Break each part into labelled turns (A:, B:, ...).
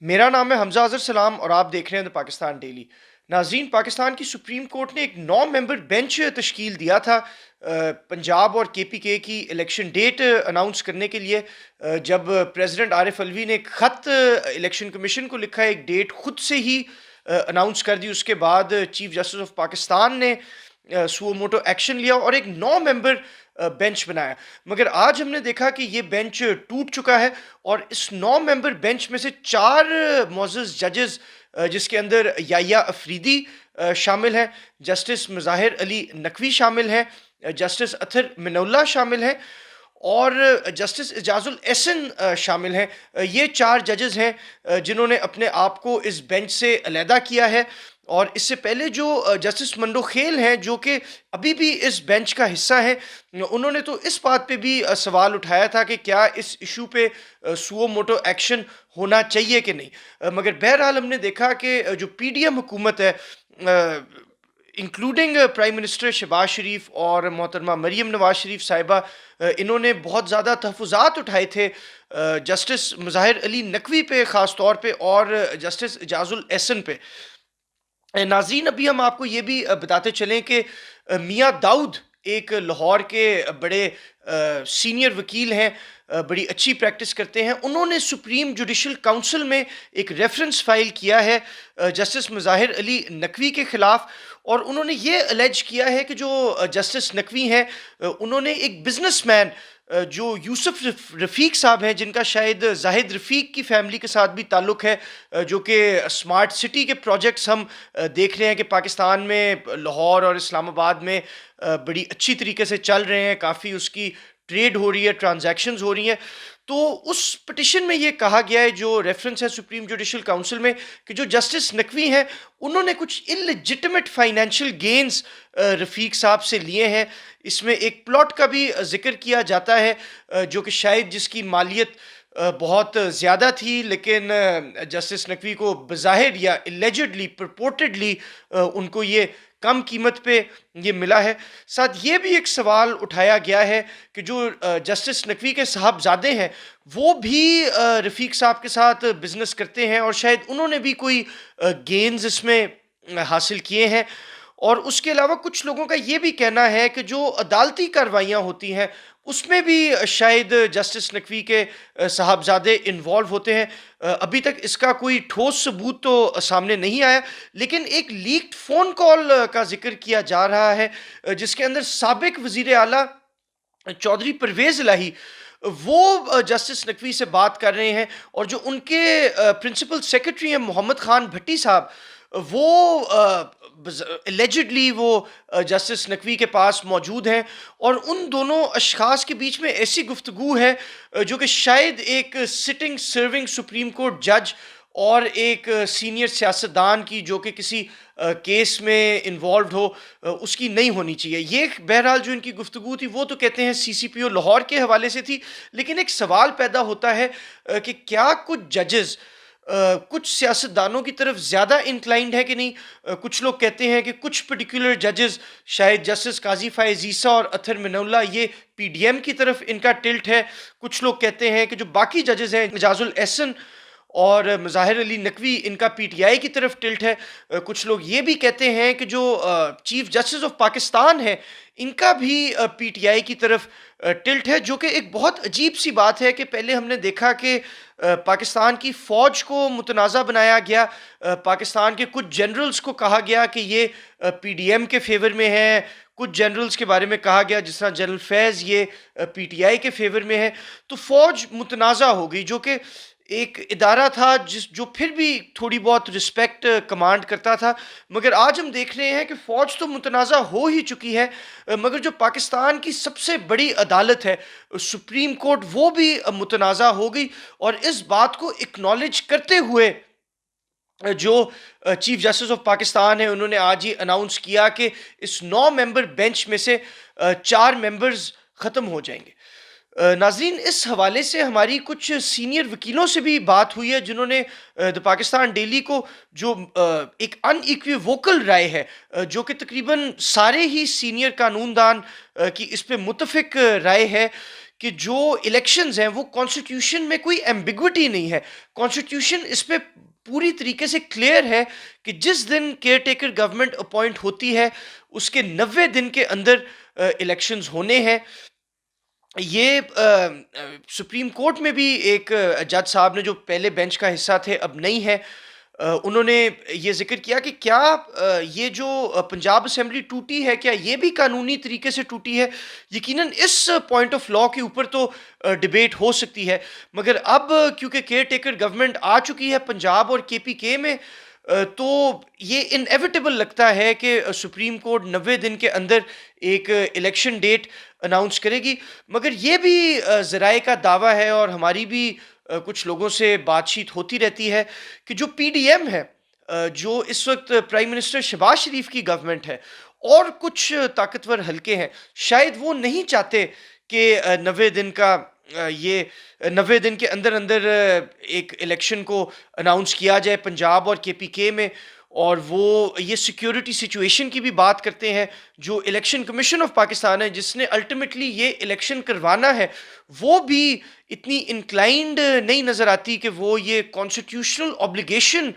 A: मेरा नाम है हमजा अज़हर सलाम और आप देख रहे हैं द पाकिस्तान डेली। नाज़रीन, पाकिस्तान की सुप्रीम कोर्ट ने एक 9 मेंबर बेंच तश्कील दिया था पंजाब और केपीके की इलेक्शन डेट अनाउंस करने के लिए। जब प्रेसिडेंट आरिफ अलवी ने एक ख़त इलेक्शन कमीशन को लिखा, एक डेट खुद से ही अनाउंस कर दी, उसके बाद चीफ जस्टिस ऑफ पाकिस्तान ने सुओ मोटो एक्शन लिया और एक 9 मेंबर बेंच बनाया। मगर आज हमने देखा कि ये बेंच टूट चुका है और इस 9 मेंबर बेंच में से 4 मुअज़्ज़ज़ जजेस, जिसके अंदर याह्या अफरीदी शामिल हैं, जस्टिस मुज़ाहिर अली नकवी शामिल हैं, जस्टिस अतहर मिनउल्लाह शामिल हैं और जस्टिस इजाजुल एहसन शामिल हैं। ये 4 जजेस हैं जिन्होंने अपने आप को इस बेंच से अलहदा किया है। और इससे पहले जो जस्टिस मंडोखेल हैं, जो कि अभी भी इस बेंच का हिस्सा हैं, उन्होंने तो इस बात पे भी सवाल उठाया था कि क्या इस इशू पे सुओ मोटो एक्शन होना चाहिए कि नहीं। मगर बहरहाल हमने देखा कि जो पीडीएम हुकूमत है, इंक्लूडिंग प्राइम मिनिस्टर शहबाज शरीफ और मोहतरमा मरीम नवाज शरीफ साहिबा, इन्होंने बहुत ज़्यादा तहफ़्फ़ुज़ात उठाए थे जस्टिस मुज़ाहिर अली नकवी पे ख़ास तौर पे और जस्टिस इजाजुल एहसन पे। नाज़रीन, अभी हम आपको ये भी बताते चलें कि मियाँ दाऊद एक लाहौर के बड़े सीनियर वकील हैं, बड़ी अच्छी प्रैक्टिस करते हैं। उन्होंने सुप्रीम जुडिशल काउंसिल में एक रेफरेंस फाइल किया है जस्टिस मुज़ाहिर अली नकवी के ख़िलाफ़, और उन्होंने ये अलेज किया है कि जो जस्टिस नकवी हैं, उन्होंने एक बिजनेसमैन जो यूसुफ रफ़ीक साहब हैं, जिनका शायद जाहिद रफ़ीक की फैमिली के साथ भी ताल्लुक़ है, जो कि स्मार्ट सिटी के प्रोजेक्ट्स हम देख रहे हैं कि पाकिस्तान में लाहौर और इस्लामाबाद में बड़ी अच्छी तरीके से चल रहे हैं, काफ़ी उसकी ट्रेड हो रही है, ट्रांजैक्शंस हो रही हैं। तो उस पिटिशन में ये कहा गया है, जो रेफरेंस है सुप्रीम जुडिशल काउंसिल में, कि जो जस्टिस नकवी हैं, उन्होंने कुछ इललेजिटिमेट फाइनेंशियल गेन्स रफ़ीक साहब से लिए हैं। इसमें एक प्लॉट का भी ज़िक्र किया जाता है, जो कि शायद जिसकी मालियत बहुत ज़्यादा थी, लेकिन जस्टिस नकवी को बज़ाहिर या एलिजिडली परपोर्टेडली उनको ये कम कीमत पे ये मिला है। साथ ये भी एक सवाल उठाया गया है कि जो जस्टिस नकवी के साहबजादे हैं, वो भी रफ़ीक साहब के साथ बिज़नेस करते हैं और शायद उन्होंने भी कोई गेन्स इसमें हासिल किए हैं। और उसके अलावा कुछ लोगों का ये भी कहना है कि जो अदालती कार्रवाइयाँ होती हैं, उसमें भी शायद जस्टिस नकवी के साहबजादे इन्वॉल्व होते हैं। अभी तक इसका कोई ठोस सबूत तो सामने नहीं आया, लेकिन एक लीक्ड फ़ोन कॉल का ज़िक्र किया जा रहा है, जिसके अंदर साबिक वज़ीर आला चौधरी परवेज़ इलाही वो जस्टिस नकवी से बात कर रहे हैं, और जो उनके प्रिंसिपल सेक्रेटरी हैं मोहम्मद खान भट्टी साहब, वो एलिजिडली वो जस्टिस नकवी के पास मौजूद हैं, और उन दोनों अशखास के बीच में ऐसी गुफ्तगू है जो कि शायद एक सिटिंग सर्विंग सुप्रीम कोर्ट जज और एक सीनियर सियासतदान की, जो कि किसी केस में इन्वॉल्व हो, उसकी नहीं होनी चाहिए। ये बहरहाल जो इनकी गुफ्तगू थी, वो तो कहते हैं सीसीपीओ लाहौर के हवाले से थी, लेकिन एक सवाल पैदा होता है कि क्या कुछ जजेस कुछ सियासतदानों की तरफ ज़्यादा इंक्लाइंड है कि नहीं। कुछ लोग कहते हैं कि कुछ पर्टिकुलर जजेस, शायद जस्टिस काजी फ़ायज़ ईसा और अतहर मिनउल्लाह, ये पीडीएम की तरफ इनका टिल्ट है। कुछ लोग कहते हैं कि जो बाकी जजेस हैं, इजाजुल एहसन और मुज़ाहिर अली नकवी, इनका पीटीआई की तरफ टिल्ट है। कुछ लोग ये भी कहते हैं कि जो चीफ जस्टिस ऑफ पाकिस्तान है, इनका भी पीटीआई की तरफ टिल्ट है, जो कि एक बहुत अजीब सी बात है कि पहले हमने देखा कि पाकिस्तान की फ़ौज को मुतनाज़ा बनाया गया, पाकिस्तान के कुछ जनरल्स को कहा गया कि ये पीडीएम के फेवर में है, कुछ जनरल्स के बारे में कहा गया जिस तरह जनरल फैज़, ये पीटीआई के फेवर में है। तो फ़ौज मुतनाज़ा हो गई, जो कि एक इदारा था जो फिर भी थोड़ी बहुत रिस्पेक्ट कमांड करता था। मगर आज हम देख रहे हैं कि फ़ौज तो मुतनाज़ा हो ही चुकी है, मगर जो पाकिस्तान की सबसे बड़ी अदालत है सुप्रीम कोर्ट, वो भी मुतनाज़ा हो गई। और इस बात को एक्नॉलेज करते हुए जो चीफ जस्टिस ऑफ पाकिस्तान है, उन्होंने आज ही अनाउंस किया कि इस 9 मेंबर बेंच में से 4 मेंबर्स ख़त्म हो जाएंगे। नाज़रीन, इस हवाले से हमारी कुछ सीनियर वकीलों से भी बात हुई है, जिन्होंने द पाकिस्तान डेली को जो एक अनइक्विवोकल राय है, जो कि तकरीबन सारे ही सीनियर कानूनदान की इस पे मुतफ़िक राय है کہ جو الیکشنز ہیں وہ کانسٹیٹیوشن میں کوئی ایمبیگوٹی نہیں ہے. کانسٹیٹیوشن اس پہ پوری طریقے سے کلیئر ہے کہ جس دن کیئر ٹیکر گورنمنٹ اپوائنٹ ہوتی ہے اس کے 90 دن کے اندر الیکشنز ہونے ہیں. یہ سپریم کورٹ میں بھی ایک جج صاحب نے جو پہلے بینچ کا حصہ تھے اب نہیں ہے، انہوں نے یہ ذکر کیا کہ کیا یہ جو پنجاب اسمبلی ٹوٹی ہے کیا یہ بھی قانونی طریقے سے ٹوٹی ہے. یقیناً اس پوائنٹ آف لا کے اوپر تو ڈبیٹ ہو سکتی ہے، مگر اب کیونکہ کیئر ٹیکر گورنمنٹ آ چکی ہے پنجاب اور کے پی کے میں، تو یہ انیویٹیبل لگتا ہے کہ سپریم کورٹ 90 دن کے اندر ایک الیکشن ڈیٹ اناؤنس کرے گی. مگر یہ بھی ذرائع کا دعویٰ ہے اور ہماری بھی کچھ لوگوں سے بات چیت ہوتی رہتی ہے کہ جو پی ڈی ایم ہے، جو اس وقت پرائم منسٹر شہباز شریف کی گورنمنٹ ہے اور کچھ طاقتور حلقے ہیں، شاید وہ نہیں چاہتے کہ 90 دن کا یہ 90 دن کے اندر اندر ایک الیکشن کو اناؤنس کیا جائے پنجاب اور کے پی کے میں. اور وہ یہ سیکیورٹی سچویشن کی بھی بات کرتے ہیں. جو الیکشن کمیشن آف پاکستان ہے جس نے الٹیمیٹلی یہ الیکشن کروانا ہے، وہ بھی اتنی انکلائنڈ نہیں نظر آتی کہ وہ یہ کانسٹیٹیوشنل obligation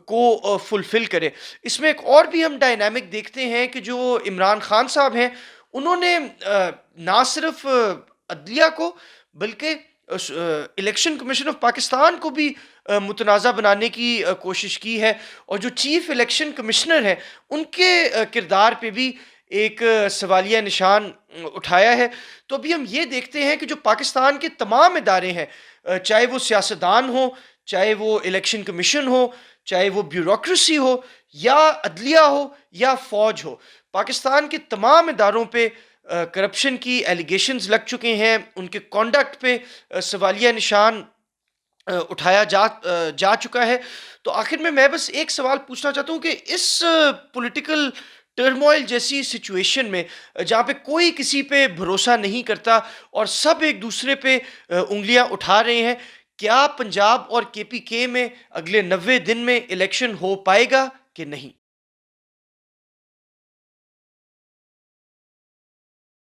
A: کو فلفل کرے. اس میں ایک اور بھی ہم ڈائنامک دیکھتے ہیں کہ جو عمران خان صاحب ہیں انہوں نے نہ صرف عدلیہ کو بلکہ الیکشن کمیشن آف پاکستان کو بھی متنازع بنانے کی کوشش کی ہے، اور جو چیف الیکشن کمشنر ہیں ان کے کردار پہ بھی ایک سوالیہ نشان اٹھایا ہے. تو ابھی ہم یہ دیکھتے ہیں کہ جو پاکستان کے تمام ادارے ہیں، چاہے وہ سیاستدان ہو، چاہے وہ الیکشن کمیشن ہو، چاہے وہ بیوروکریسی ہو، یا عدلیہ ہو یا فوج ہو، پاکستان کے تمام اداروں پہ کرپشن کی ایلیگیشنز لگ چکے ہیں. ان کے کانڈکٹ پہ سوالیہ نشان اٹھایا جا چکا ہے. تو آخر میں بس ایک سوال پوچھنا چاہتا ہوں کہ اس پولیٹیکل ٹرموائل جیسی سچویشن میں جہاں پہ کوئی کسی پہ بھروسہ نہیں کرتا اور سب ایک دوسرے پہ انگلیاں اٹھا رہے ہیں، کیا پنجاب اور کے پی کے میں اگلے 90 دن میں الیکشن ہو پائے گا کہ نہیں؟